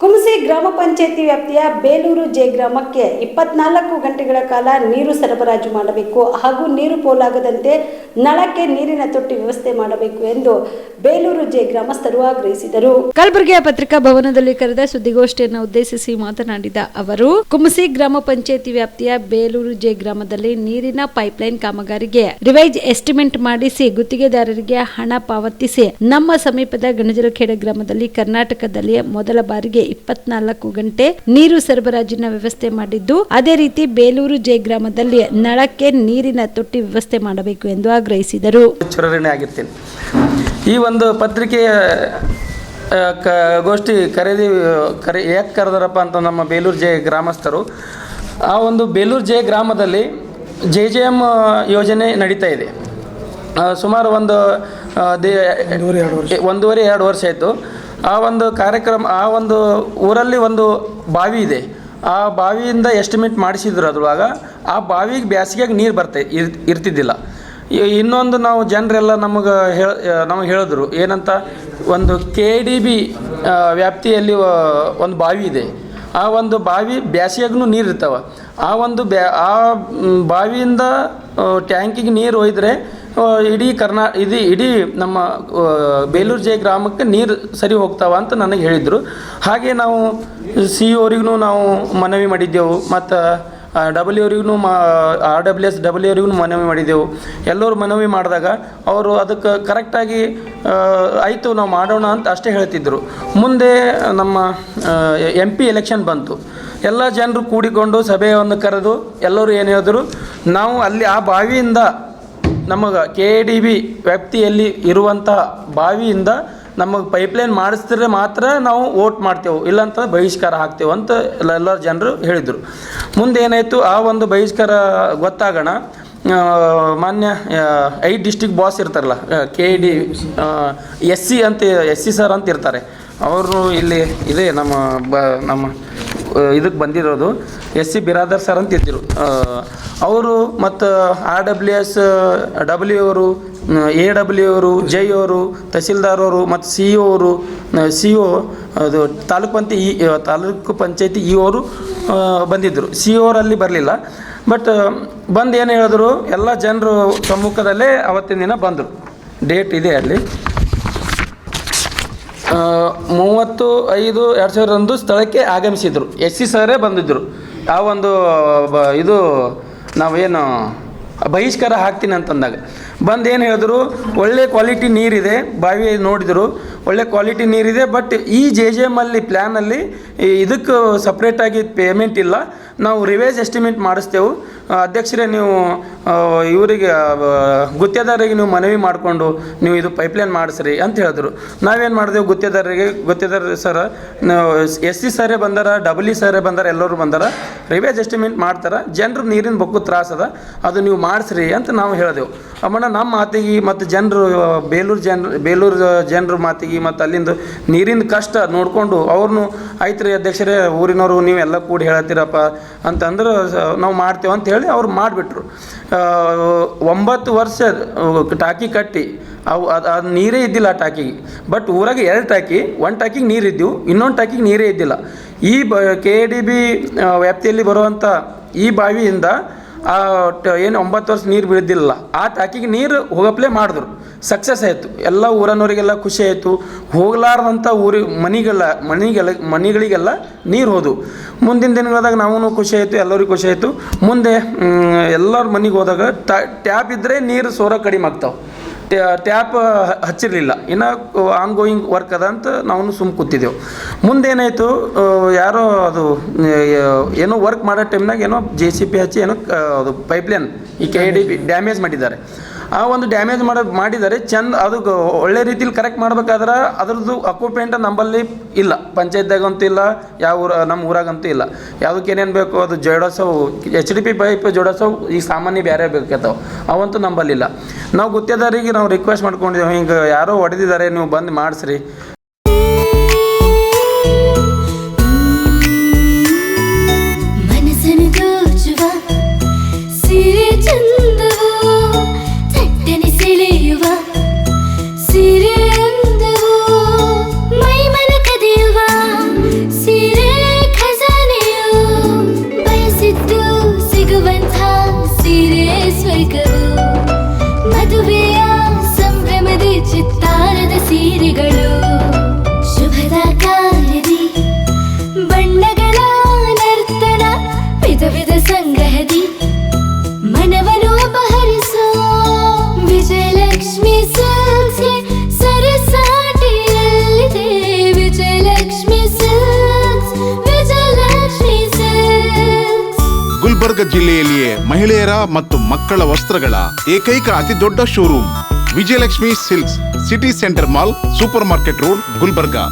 ಕುಮಸಿ ಗ್ರಾಮ ಪಂಚಾಯಿತಿ ವ್ಯಾಪ್ತಿಯ ಬೇಲೂರು ಜೆ ಗ್ರಾಮಕ್ಕೆ 24 ಗಂಟೆಗಳ ಕಾಲ ನೀರು ಸರಬರಾಜು ಮಾಡಬೇಕು ಹಾಗೂ ನೀರು ಪೋಲಾಗದಂತೆ ನಳಕ್ಕೆ ನೀರಿನ ತೊಟ್ಟಿ ವ್ಯವಸ್ಥೆ ಮಾಡಬೇಕು ಎಂದು ಬೇಲೂರು ಜೆ ಗ್ರಾಮಸ್ಥರು ಆಗ್ರಹಿಸಿದರು. ಕಲಬುರಗಿಯ ಪತ್ರಿಕಾ ಭವನದಲ್ಲಿ ಕರೆದ ಸುದ್ದಿಗೋಷ್ಠಿಯನ್ನು ಉದ್ದೇಶಿಸಿ ಮಾತನಾಡಿದ ಅವರು, ಕುಮಸಿ ಗ್ರಾಮ ಪಂಚಾಯಿತಿ ವ್ಯಾಪ್ತಿಯ ಬೇಲೂರು ಜೆ ಗ್ರಾಮದಲ್ಲಿ ನೀರಿನ ಪೈಪ್ಲೈನ್ ಕಾಮಗಾರಿಗೆ ರಿವೈಸ್ ಎಸ್ಟಿಮೇಟ್ ಮಾಡಿಸಿ ಗುತ್ತಿಗೆದಾರರಿಗೆ ಹಣ ಪಾವತಿಸಿ ನಮ್ಮ ಸಮೀಪದ ಗಣಜಲಖೇಡ ಗ್ರಾಮದಲ್ಲಿ ಕರ್ನಾಟಕದಲ್ಲಿ ಮೊದಲ ಬಾರಿಗೆ 24 ಗಂಟೆ ನೀರು ಸರಬರಾಜಿನ ವ್ಯವಸ್ಥೆ ಮಾಡಿದ್ದು, ಅದೇ ರೀತಿ ಬೇಲೂರು ಜೆ ಗ್ರಾಮದಲ್ಲಿ ನಳಕ್ಕೆ ನೀರಿನ ತೊಟ್ಟಿ ವ್ಯವಸ್ಥೆ ಮಾಡಬೇಕು ಎಂದು ಆಗ್ರಹಿಸಿದರು. ಈ ಒಂದು ಪತ್ರಿಕೆಯ ಗೋಷ್ಠಿ ಯಾಕೆ ಕರೆದರಪ್ಪ ಅಂತ ನಮ್ಮ ಬೇಲೂರು ಜೆ ಗ್ರಾಮಸ್ಥರು, ಆ ಒಂದು ಬೇಲೂರು ಜೆ ಗ್ರಾಮದಲ್ಲಿ JJM ಯೋಜನೆ ನಡೀತಾ ಇದೆ. ಸುಮಾರು ಒಂದು 1.5-2 ವರ್ಷ ಆಯಿತು. ಆ ಒಂದು ಕಾರ್ಯಕ್ರಮ, ಆ ಒಂದು ಊರಲ್ಲಿ ಒಂದು ಬಾವಿ ಇದೆ. ಆ ಬಾವಿಯಿಂದ ಎಸ್ಟಿಮೇಟ್ ಮಾಡಿಸಿದ್ರು. ಅದ್ರೊಳಗ ಆ ಬಾವಿಗೆ ಬ್ಯಾಸಿಗೆಗೆ ನೀರು ಇರ್ತಿದ್ದಿಲ್ಲ. ಇನ್ನೊಂದು ನಾವು ಜನರೆಲ್ಲ ನಮಗೆ ಹೇಳಿದ್ರು ಏನಂತ, ಒಂದು KDB ವ್ಯಾಪ್ತಿಯಲ್ಲಿ ಒಂದು ಬಾವಿ ಇದೆ. ಆ ಒಂದು ಬಾವಿ ಬ್ಯಾಸಿಗೆಗೂ ನೀರು ಇರ್ತಾವೆ. ಆ ಒಂದು ಬಾವಿಯಿಂದ ಟ್ಯಾಂಕಿಗೆ ನೀರು ಒಯ್ದರೆ ಇಡೀ ನಮ್ಮ ಬೇಲೂರು ಜೆ ಗ್ರಾಮಕ್ಕೆ ನೀರು ಸರಿ ಹೋಗ್ತಾವ ಅಂತ ನನಗೆ ಹೇಳಿದರು. ಹಾಗೆ ನಾವು CO ಅವರಿಗೂ ನಾವು ಮನವಿ ಮಾಡಿದ್ದೆವು, ಮತ್ತು WRWಗೂ ಮನವಿ ಮಾಡಿದೆವು. ಎಲ್ಲರೂ ಮನವಿ ಮಾಡಿದಾಗ ಅವರು ಅದಕ್ಕೆ ಕರೆಕ್ಟಾಗಿ ಆಯಿತು ನಾವು ಮಾಡೋಣ ಅಂತ ಅಷ್ಟೇ ಹೇಳ್ತಿದ್ದರು. ಮುಂದೆ ನಮ್ಮ MP ಎಲೆಕ್ಷನ್ ಬಂತು. ಎಲ್ಲ ಜನರು ಕೂಡಿಕೊಂಡು ಸಭೆಯನ್ನು ಕರೆದು ಎಲ್ಲರೂ ಏನು ಹೇಳಿದ್ರು, ನಾವು ಅಲ್ಲಿ ಆ ಬಾವಿಯಿಂದ ನಮಗೆ KDB ವ್ಯಾಪ್ತಿಯಲ್ಲಿ ಇರುವಂಥ ಬಾವಿಯಿಂದ ನಮಗೆ ಪೈಪ್ಲೈನ್ ಮಾಡಿಸಿದ್ರೆ ಮಾತ್ರ ನಾವು ವೋಟ್ ಮಾಡ್ತೇವೆ, ಇಲ್ಲಾಂತ ಬಹಿಷ್ಕಾರ ಹಾಕ್ತೇವೆ ಅಂತ ಎಲ್ಲ ಜನರು ಹೇಳಿದರು. ಮುಂದೆ ಏನಾಯಿತು, ಆ ಒಂದು ಬಹಿಷ್ಕಾರ ಗೊತ್ತಾಗೋಣ ಮಾನ್ಯ 8 ಡಿಸ್ಟಿಕ್ ಬಾಸ್ ಇರ್ತಾರಲ್ಲ, SC ಸರ್ ಅಂತ ಇರ್ತಾರೆ. ಅವರು ಇಲ್ಲಿ ಇದೆ ನಮ್ಮ ಇದಕ್ಕೆ ಬಂದಿರೋದು SC ಬಿರಾದರ್ ಸರ್ ಅಂತ ಇದ್ದರು. ಅವರು ಮತ್ತು RWS W ಅವರು, AW ಅವರು, ಜೈ ಅವರು, ತಹಸೀಲ್ದಾರ್ ಅವರು ಮತ್ತು CO ಅದು ತಾಲೂಕು ಪಂಚಾಯತಿ ಅವರು ಬಂದಿದ್ದರು. CO ಅವರಲ್ಲಿ ಬರಲಿಲ್ಲ. ಬಟ್ ಬಂದು ಏನು ಹೇಳಿದ್ರು, ಎಲ್ಲ ಜನರು ಸಮ್ಮುಖದಲ್ಲೇ ಅವತ್ತಿನ ದಿನ ಬಂದರು. ಡೇಟ್ ಇದೆ ಅಲ್ಲಿ, 30/5/2000 ಸ್ಥಳಕ್ಕೆ ಆಗಮಿಸಿದರು. SC ಸರೇ ಬಂದಿದ್ದರು. ಆ ಒಂದು ಇದು ನಾವೇನು ಬಹಿಷ್ಕಾರ ಹಾಕ್ತೀನಿ ಅಂತಂದಾಗ ಬಂದು ಏನು ಹೇಳಿದ್ರು, ಒಳ್ಳೆ ಕ್ವಾಲಿಟಿ ನೀರಿದೆ, ಬಾವಿ ನೋಡಿದರು ಒಳ್ಳೆ ಕ್ವಾಲಿಟಿ ನೀರಿದೆ. ಬಟ್ ಈ JJM ಅಲ್ಲಿ ಪ್ಲ್ಯಾನಲ್ಲಿ ಇದಕ್ಕೆ ಸಪ್ರೇಟಾಗಿ ಪೇಮೆಂಟ್ ಇಲ್ಲ, ನಾವು ರಿವೈಸ್ ಎಸ್ಟಿಮೇಟ್ ಮಾಡಿಸ್ತೇವೆ. ಅಧ್ಯಕ್ಷರೇ, ನೀವು ಇವರಿಗೆ ಗುತ್ತೇದಾರರಿಗೆ ನೀವು ಮನವಿ ಮಾಡಿಕೊಂಡು ನೀವು ಇದು ಪೈಪ್ಲೈನ್ ಮಾಡಿಸ್ರಿ ಅಂತ ಹೇಳಿದ್ರು. ನಾವೇನು ಮಾಡಿದೆವು, ಗುತ್ತೇದಾರ ಸರ SC ಸರೇ ಬಂದಾರ, WE ಸರೇ ಬಂದಾರ, ಎಲ್ಲರೂ ಬಂದಾರ, ರಿವೈಸ್ ಎಸ್ಟಿಮೇಟ್ ಮಾಡ್ತಾರೆ, ಜನರು ನೀರಿನ ಬಕ್ಕು ತ್ರಾಸದ, ಅದು ನೀವು ಮಾಡಿಸ್ರಿ ಅಂತ ನಾವು ಹೇಳಿದೆವು. ಅಮ್ಮಣ್ಣ ನಮ್ಮ ಮಾತಿಗೆ ಮತ್ತು ಜನರು ಬೇಲೂರು ಜನರ ಮಾತಿಗೆ ಮತ್ತು ಅಲ್ಲಿಂದ ನೀರಿನ ಕಷ್ಟ ನೋಡಿಕೊಂಡು ಅವ್ರನ್ನೂ ಆಯ್ತು ರೀ ಅಧ್ಯಕ್ಷರೇ, ಊರಿನವರು ನೀವೆಲ್ಲ ಕೂಡಿ ಹೇಳತ್ತೀರಪ್ಪ ಅಂತಂದ್ರೆ ನಾವು ಮಾಡ್ತೇವೆ ಅಂತ ಹೇಳಿ ಅವ್ರು ಮಾಡಿಬಿಟ್ರು. 9 ವರ್ಷ ಟಾಕಿ ಕಟ್ಟಿ ಅದು ನೀರೇ ಇದ್ದಿಲ್ಲ ಆ ಟಾಕಿಗೆ. ಬಟ್ ಊರಾಗೆ 2 ಟಾಕಿ, ಒಂದು ಟಾಕಿಗೆ ನೀರು ಇದ್ದವು, ಇನ್ನೊಂದು ಟಾಕಿಗೆ ನೀರೇ ಇದ್ದಿಲ್ಲ. ಈ KDB ವ್ಯಾಪ್ತಿಯಲ್ಲಿ ಬರುವಂಥ ಈ ಬಾವಿಯಿಂದ ಏನು 9 ವರ್ಷ ನೀರು ಬೀಳ್ದಿಲ್ಲ, ಆ ಟಾಕಿಗೆ ನೀರು ಹೋಗಪ್ಲೇ ಮಾಡಿದ್ರು. ಸಕ್ಸಸ್ ಆಯಿತು. ಎಲ್ಲ ಊರನ್ನವರಿಗೆಲ್ಲ ಖುಷಿ ಆಯಿತು. ಹೋಗಲಾರ್ದಂಥ ಮನೆಗಳಿಗೆಲ್ಲ ನೀರು ಹೋದವು. ಮುಂದಿನ ದಿನಗಳಾದಾಗ ನಾವು ಖುಷಿ ಆಯಿತು, ಎಲ್ಲರಿಗೂ ಖುಷಿ ಆಯಿತು. ಮುಂದೆ ಎಲ್ಲರ ಮನೆಗೆ ಹೋದಾಗ ಟ್ಯಾಪ್ ಇದ್ದರೆ ನೀರು ಸೋರ ಕಡಿಮೆ ಆಗ್ತಾವೆ. ಟ್ಯಾಪ್ ಹಚ್ಚಿರಲಿಲ್ಲ, ಇನ್ನು ಆನ್ಗೋಯಿಂಗ್ ವರ್ಕ್ ಅದ ಅಂತ ನಾವು ಸುಮ್ಮ ಕೂತಿದ್ದೆವು. ಮುಂದೇನಾಯಿತು, ಯಾರೋ ಅದು ಏನೋ ವರ್ಕ್ ಮಾಡೋ ಟೈಮ್ನಾಗ ಏನೋ JCB ಹಚ್ಚಿ ಏನೋ ಅದು ಪೈಪ್ಲೈನ್ ಈ KDB ಡ್ಯಾಮೇಜ್ ಮಾಡಿದ್ದಾರೆ. ಆ ಒಂದು ಡ್ಯಾಮೇಜ್ ಮಾಡಿದ್ದಾರೆ. ಅದು ಒಳ್ಳೆ ರೀತಿಲಿ ಕರೆಕ್ಟ್ ಮಾಡ್ಬೇಕಾದ್ರೆ ಅದ್ರದ್ದು ಅಕ್ಯುಪೆಂಟ್ ನಂಬಲ್ಲಿ ಇಲ್ಲ, ಪಂಚಾಯತ್ದಾಗಂತೂ ಇಲ್ಲ, ನಮ್ಮ ಊರಾಗಂತೂ ಇಲ್ಲ. ಯಾವುದಕ್ಕೆ ಏನೇನು ಬೇಕು ಅದು ಜೋಡಿಸೋವು, HDP ಪೈಪ್ ಜೋಡಿಸೋವು ಈಗ ಸಾಮಾನ್ಯ ಬೇರೆ ಬೇಕಾಗ್ತಾವೆ, ಅವಂತೂ ನಂಬಲ್ಲಿಲ್ಲ. ನಾವು ಗುತ್ತೇದಾರಿಗೆ ನಾವು ರಿಕ್ವೆಸ್ಟ್ ಮಾಡ್ಕೊಂಡಿದ್ದೇವೆ, ಹಿಂಗೆ ಯಾರೋ ಹೊಡೆದಿದ್ದಾರೆ, ನೀವು ಬಂದು ಮಾಡಿಸ್ರಿ. ಸಿರೆ ಅಂದವು ಮೈ ಮನ ಕದಿಯುವ ಚಿತ್ತಾರದ ಸೀರೆಗಳು ಶುಭದ ಕಾರ್ಯದಿ ಬಣ್ಣಗಳ ನರ್ತನ ವಿಧ ವಿಧ ಸಂಗ್ರಹದಿ ಮನವನ್ನು ಅಪಹರಿಸೋ ವಿಜಯಲಕ್ಷ್ಮಿ ಸಿಲ್ಕ್ಸ್ಗೆ ಸರಸಾಟಿಯಲ್ಲಿದೆ ವಿಜಯಲಕ್ಷ್ಮಿ ಸಿಲ್ಕ್ಸ್ ವಿಜಯಲಕ್ಷ್ಮಿ ಸಿಲ್ಕ್ಸ್. ಗುಲ್ಬರ್ಗ ಜಿಲ್ಲೆಯಲ್ಲಿಯೇ ಮಹಿಳೆಯರ ಮತ್ತು ಮಕ್ಕಳ ವಸ್ತ್ರಗಳ ಏಕೈಕ ಅತಿ ದೊಡ್ಡ showroom Vijayalakshmi silks, city centre mall, super market road, Gulbarga.